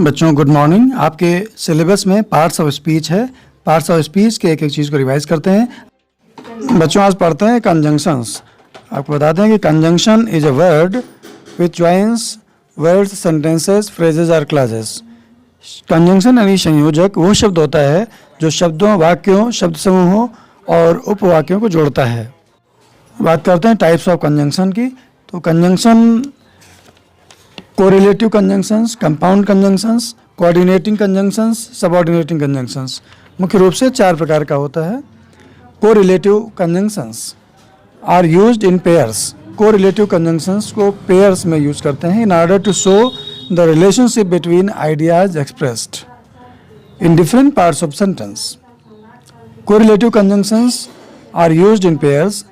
बच्चों good morning. आपके syllabus में पार्ट्स ऑफ स्पीच है। पार्ट्स ऑफ स्पीच के एक एक चीज़ को रिवाइज करते हैं। बच्चों आज पढ़ते हैं कंजंक्शंस। आपको बताते हैं कि conjunction is a word which joins words, sentences, phrases और क्लॉजेस। कंजंक्शन यानी संयोजक वो शब्द होता है जो शब्दों, वाक्यों, शब्द समूहों और उपवाक्यों को जोड़ता है। बात करते हैं टाइप्स ऑफ कंजंक्शन की। तो conjunction correlative conjunctions, compound conjunctions, coordinating conjunctions, subordinating conjunctions, मुख्य रूप से 4 प्रकार का होता है। Correlative conjunctions are used in pairs. Correlative conjunctions को पेयर्स में यूज करते हैं in order to show the relationship between ideas expressed in different parts of sentence. Correlative conjunctions are used in pairs.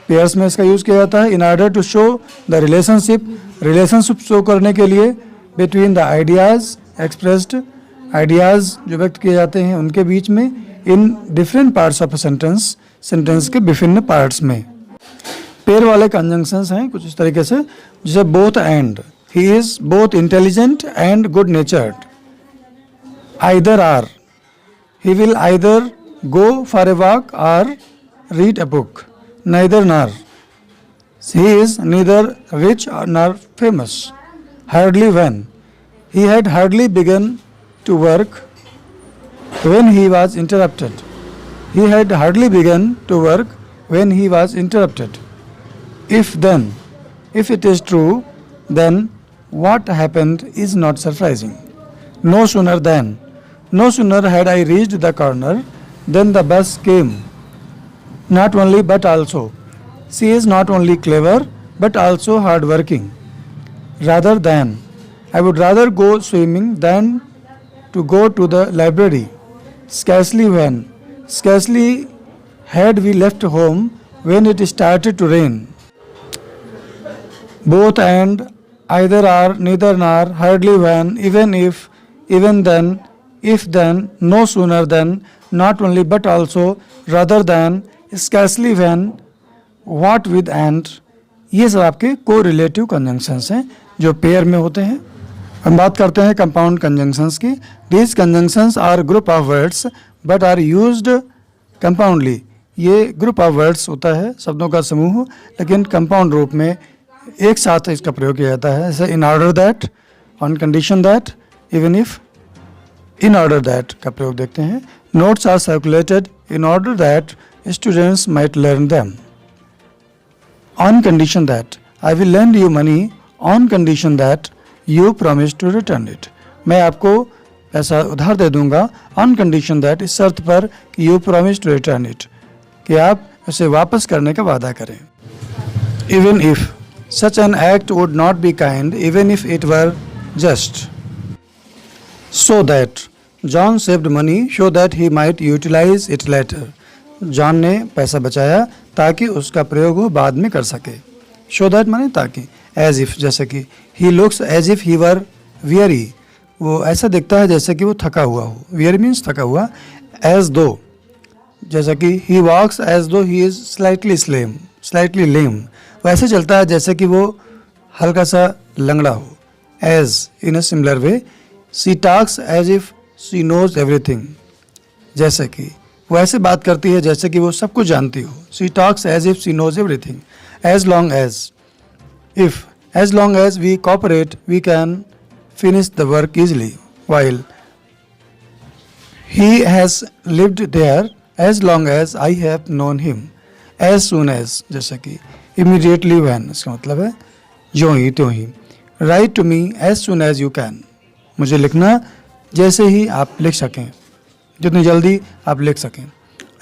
Pairs में इसका use किया जाता है in order to show the relationship show करने के लिए between the ideas expressed, ideas जो व्यक्त किए जाते हैं उनके बीच में, इन different parts of sentence, sentence के विभिन्न पार्ट्स में। पेयर वाले कंजंक्शंस हैं कुछ इस तरीके से, जैसे both and, he is both intelligent and good natured. Either or, he will either go for a walk और read a book. Neither nor, he is neither rich nor famous. Hardly when, he had hardly begun to work when he was interrupted. He had hardly begun to work when he was interrupted. If then, if it is true, then what happened is not surprising. No sooner had I reached the corner than the bus came. Not only but also, she is not only clever but also hard-working. Rather than, I would rather go swimming than to go to the library. Scarcely had we left home when it started to rain. Both and, either are, neither nor, hardly when, even if, even then, if then, no sooner than, not only but also, rather than, scarcely when, what with and, ये सब आपके correlative conjunctions हैं जो pair में होते हैं। हम बात करते हैं कंपाउंड कंजंक्शंस की। These conjunctions are group of words but are used compoundly. ये ग्रुप ऑफ वर्ड्स होता है, शब्दों का समूह, लेकिन कंपाउंड रूप में एक साथ इसका प्रयोग किया जाता है। जैसे in order that, on condition that, even if, in order that का प्रयोग देखते हैं। Notes are circulated in order that students might learn them. On condition that, I will lend you money on condition that you promise to return it. मैं आपको पैसा उधार दे दूंगा on condition that, इस शर्त पर कि you promise to return it, कि आप उसे वापस करने का वादा करें। Even if such an act would not be kind, even if it were just. So that John saved money so that he might utilize it later. John ने पैसा बचाया ताकि उसका प्रयोग वो बाद में कर सके। शो दैट माने ताकि। एज इफ, जैसे कि he looks as if he were weary, वो ऐसा दिखता है जैसे कि वो थका हुआ हो। वियरी मीन्स थका हुआ। एज दो, जैसा कि ही वॉक्स एज दो ही इज स्लाइटली लेम, वो ऐसे चलता है जैसे कि वो हल्का सा लंगड़ा हो। As in a similar way, she talks as if she knows everything, जैसे कि वो ऐसे बात करती है जैसे कि वो सब कुछ जानती हो। She talks as if she knows everything. As long as, if, as long as we cooperate we can finish the work easily. While he has lived there as long as I have known him. As soon as, जैसे कि immediately when, इसका मतलब है ज्यों ही त्यों ही। Write to me as soon as you can, मुझे लिखना जैसे ही आप लिख सकें, जितनी जल्दी आप लिख सकें।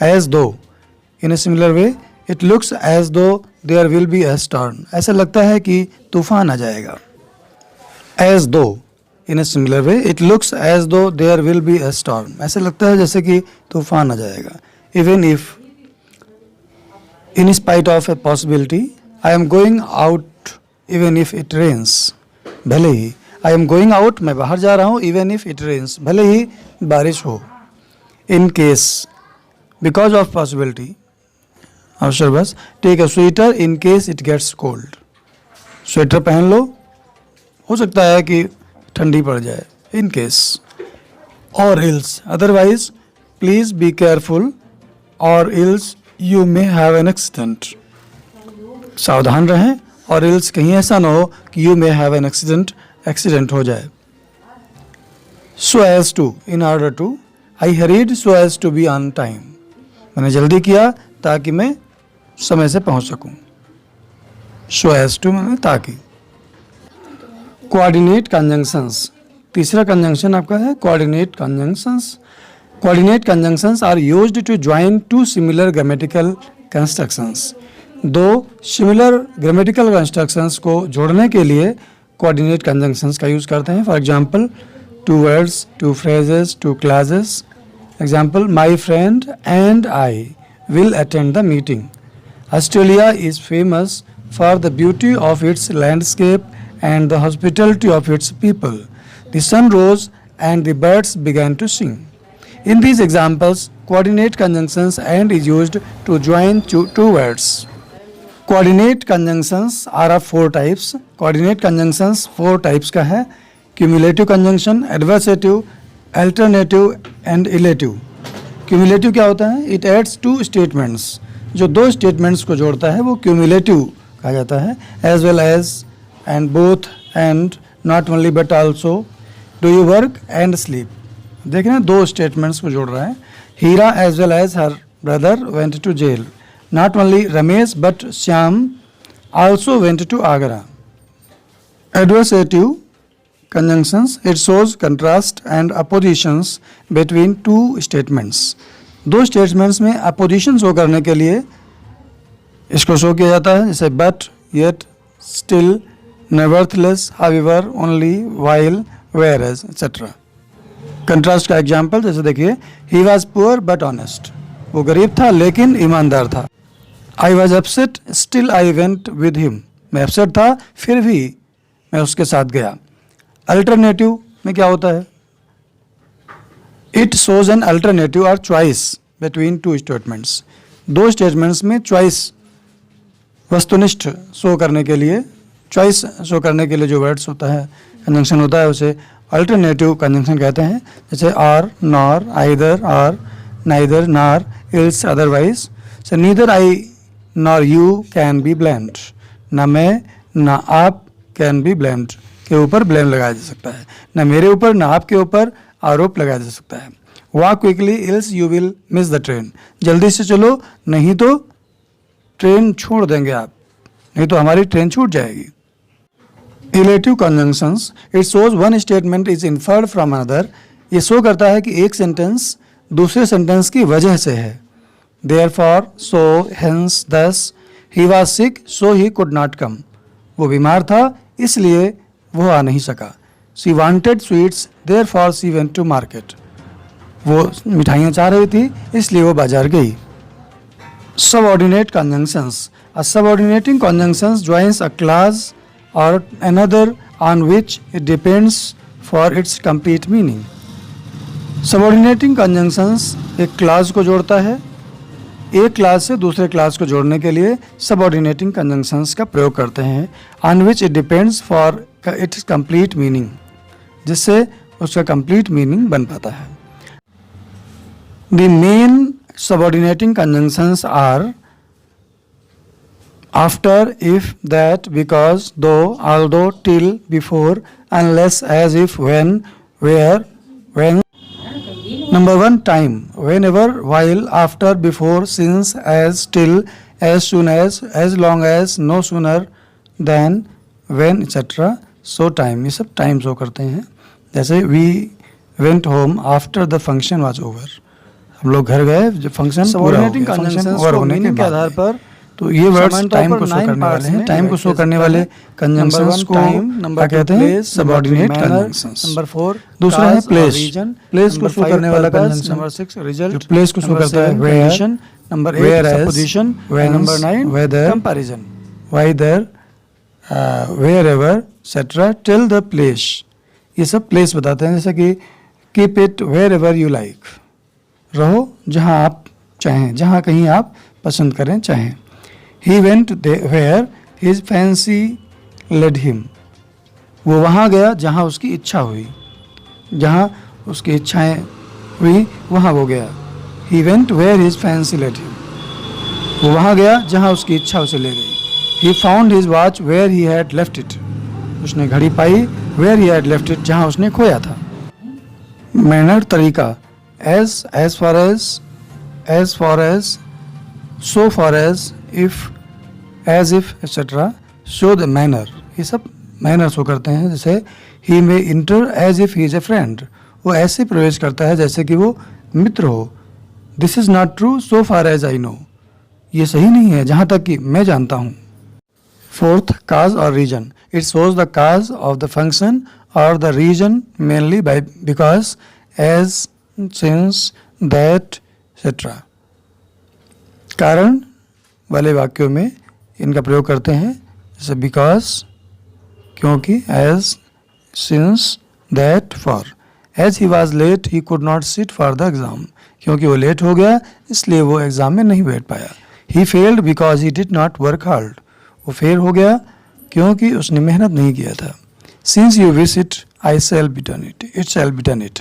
As though, in a similar way, it looks as though there will be a storm, ऐसा लगता है कि तूफान आ जाएगा। As though, in a similar way, it looks as though there will be a storm, ऐसा लगता है जैसे कि तूफान आ जाएगा। Even if, in spite of a possibility, I am going out even if it rains, भले ही, आई एम गोइंग आउट, मैं बाहर जा रहा हूँ, इवन इफ इट रेन्स, भले ही बारिश हो। In case, because of possibility, अवसर बस, take a sweater in case it gets cold, sweater पहन लो, हो सकता है कि ठंडी पड़ जाए। in case, or else, otherwise please be careful, or else you may have an accident. सावधान रहें, और else कहीं ऐसा ना हो कि you may have an accident, accident हो जाए. So as to, in order to, I hurried so as to be on time. मैंने जल्दी किया ताकि मैं समय से पहुंच सकूं. So as to मैंने ताकि. कोऑर्डिनेट कंजंक्शंस, तीसरा कंजंक्शन आपका है coordinate conjunctions. Coordinate conjunctions are used to join two similar grammatical constructions. दो सिमिलर ग्रामेटिकल कंस्ट्रक्शंस को जोड़ने के लिए कोऑर्डिनेट कंजंक्शंस का यूज करते हैं. For example, two words, two phrases, two clauses. Example, my friend and I will attend the meeting. Australia is famous for the beauty of its landscape and the hospitality of its people. The sun rose and the birds began to sing. In these examples, coordinate conjunctions and is used to join two words. Coordinate conjunctions are of four types. Coordinate conjunctions four types का है. Cumulative conjunction, adversative, alternative and elative. Cumulative क्या होता है? It adds two statements. जो दो statements को जोड़ता है वो cumulative कहा जाता है. As well as and both and not only but also, do you work and sleep. देख रहे हैं, दो स्टेटमेंट्स को जोड़ रहा है. Hira as well as her brother went to jail. Not only Ramesh but Shyam also went to Agra. Adversative conjunctions, it shows contrast and oppositions between two statements. दो statements में अपोजिशन शो करने के लिए इसको शो किया जाता है, जैसे but, yet, still, nevertheless, however, only, while, whereas, etc. Contrast का एग्जाम्पल जैसे देखिए, he was poor but honest. वो गरीब था लेकिन ईमानदार था. I was upset, still I went with him. मैं अपसेट था फिर भी मैं उसके साथ गया. अल्टरनेटिव में क्या होता है? It shows an alternative or choice between two statements. दो स्टेटमेंट्स में चॉइस, वस्तुनिष्ठ शो करने के लिए, चॉइस शो करने के लिए जो वर्ड्स होता है, कंजंक्शन होता है, उसे अल्टरनेटिव कंजंक्शन कहते हैं. जैसे आर, नॉर, आइदर, और neither, nor, else, otherwise. So neither I nor you can be blamed. ना मैं ना आप कैन बी ब्लेम्ड के ऊपर ब्लेम लगाया जा सकता है. ना मेरे ऊपर ना आपके ऊपर आरोप लगाया जा सकता है. Walk quickly else you will miss the train. जल्दी से चलो नहीं तो ट्रेन छोड़ देंगे आप, नहीं तो हमारी ट्रेन छूट जाएगी. Relative conjunctions, it shows one statement is inferred from another. ये शो करता है कि एक सेंटेंस दूसरे सेंटेंस की वजह से है. Therefore, so, hence, thus. He was sick, so he could not come. वो बीमार था इसलिए वो आ नहीं सका. She wanted sweets, therefore she went to market. वो मिठाइयाँ चाह रही थी इसलिए वो बाजार गई. Subordinate conjunctions. A subordinating conjunctions joins a clause or another on which it depends for its complete meaning. Subordinating conjunctions एक क्लास को जोड़ता है. एक क्लास से दूसरे क्लास को जोड़ने के लिए subordinating conjunctions का प्रयोग करते हैं. On which it depends for its complete meaning, जिससे उसका complete meaning बन पाता है. The main subordinating conjunctions are after, if, that, because, though, although, till, before, unless, as if, when, where, when. Number 1, time. Whenever, while, after, before, since, as, till, as soon as long as, no sooner than, when, etc. So time. ये सब time show करते हैं. जैसे we went home after the function was over. हम लोग घर गए जब फंक्शन पूरा हो गया. फंक्शन ओवर होने के आधार पर तो ये वर्ड्स टाइम को शो करने वाले हैं. टाइम को शो करने वाले कंजंक्शंस को क्या कहते हैं? Subordinate conjunctions. नंबर 4 दूसरा है प्लेस. प्लेस को शो करने वाला कंजंक्शन. Number 6 result. प्लेस को शो करता है where. Number 8 supposition. Number 9 whether. Comparison. Whether, wherever, etcetera. Tell the place. ये सब प्लेस बताते हैं. जैसे कि keep it wherever you like. रहो जहाँ आप चाहें, जहाँ कहीं आप पसंद करें चाहें. He went where his fancy led him. वो वहाँ गया जहाँ उसकी इच्छा हुई. जहाँ उसकी इच्छाएं हुई वहाँ वो गया। He went where his fancy led him, वो वहाँ गया जहाँ उसकी इच्छा उसे ले गई। He found his watch where he had left it, उसने घड़ी पाई where he had left it, जहाँ उसने खोया था। मैनर तरीका, as far as, so far as, if etc. Show the manner, ये सब मैनर शो करते हैं। जैसे he may enter as if he is a friend, वो ऐसे प्रवेश करता है जैसे कि वो मित्र हो। This is not true so far as I know, ये सही नहीं है जहाँ तक कि मैं जानता हूँ। फोर्थ, काज और reason, it shows the cause of the function और the reason mainly by because, as, since, that etcetera. कारण वाले वाक्यों में इनका प्रयोग करते हैं, जैसे बिकॉज क्योंकि, as, since, that, for. As he was late he could not sit for the exam, क्योंकि वो लेट हो गया इसलिए वो एग्जाम में नहीं बैठ पाया। He failed because he did not work hard, वो फेल हो गया क्योंकि उसने मेहनत नहीं किया था। Since you wish it I shall be done it, it shall be done it.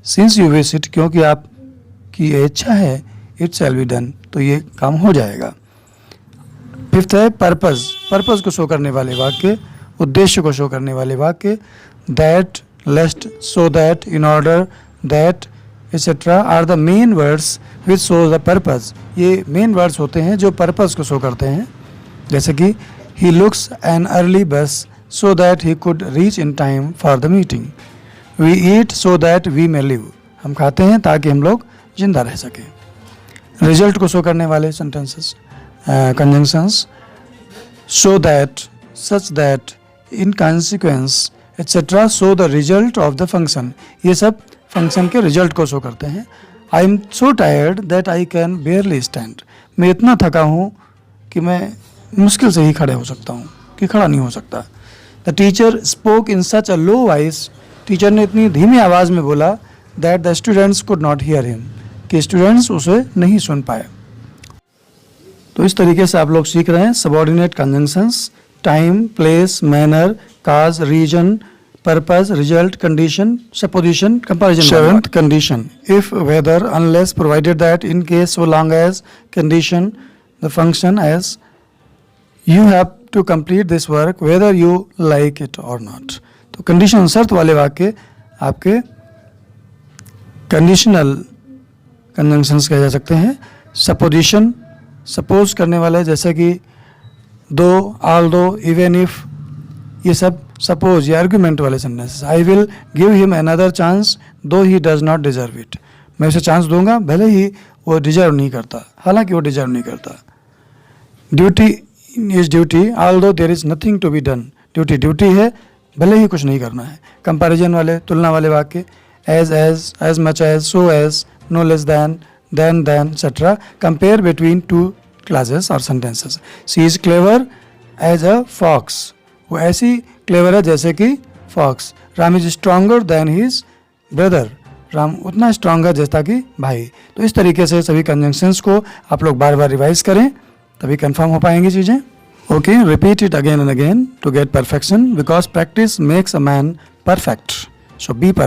Since you wish it, क्योंकि आपकी इच्छा है, इट शैल बी डन, तो ये काम हो जाएगा। फिफ्थ है पर्पस, पर्पस को शो करने वाले वाक्य, उद्देश्य को शो करने वाले वाक्य। That, lest, so that, in order, that etcetera are the main words which show the purpose, ये मेन वर्ड्स होते हैं जो पर्पस को शो करते हैं। जैसे कि he looks an early bus so that he could reach in time for the meeting. We eat so that we may live, हम खाते हैं ताकि हम लोग जिंदा रह सकें। रिजल्ट को शो करने वाले sentences, conjunctions, so that, such that, in consequence etcetera show the result of the function, ये सब फंक्शन के रिजल्ट को शो करते हैं। I am so tired that I can बेयरली stand, मैं इतना थका हूँ कि मैं मुश्किल से ही खड़े हो सकता हूँ, कि खड़ा नहीं हो सकता। The teacher spoke in such a low voice, teacher ने इतनी धीमी आवाज़ में बोला that the students could not hear him, कि स्टूडेंट्स उसे नहीं सुन पाए। तो इस तरीके से आप लोग सीख रहे हैं subordinate conjunctions, time, place, manner, cause, reason, purpose, result, condition, supposition, comparison. Seventh condition, if, whether, unless, provided that, in case, so long as, condition the function as, you have to complete this work whether you like it और not. तो condition, शर्त वाले वाक्य आपके conditional conjunctions कहे जा सकते हैं। सपोजिशन, सपोज करने वाले, जैसे कि दो, ऑल दो, इवन इफ, ये सब सपोज या आर्गुमेंट वाले sentences. I will give him another chance though he does not deserve it, मैं उसे चांस दूंगा भले ही वो डिजर्व नहीं करता, हालांकि वो डिजर्व नहीं करता। Duty is duty although there is nothing to be done, duty duty है भले ही कुछ नहीं करना है। कंपैरिजन वाले, तुलना वाले वाक्य, as much as, so as, no less than, than etcetera. Compare between two classes और sentences. She is clever as a fox, वो ऐसी क्लेवर है जैसे कि fox. Ram is stronger than his brother, Ram उतना स्ट्रॉन्ग है जैसा कि भाई। तो इस तरीके से सभी कंजंक्शंस को आप लोग बार बार रिवाइज करें, तभी कंफर्म हो पाएंगी चीज़ें। Okay, repeat it again and again to get perfection, because practice makes a man perfect. So be perfect.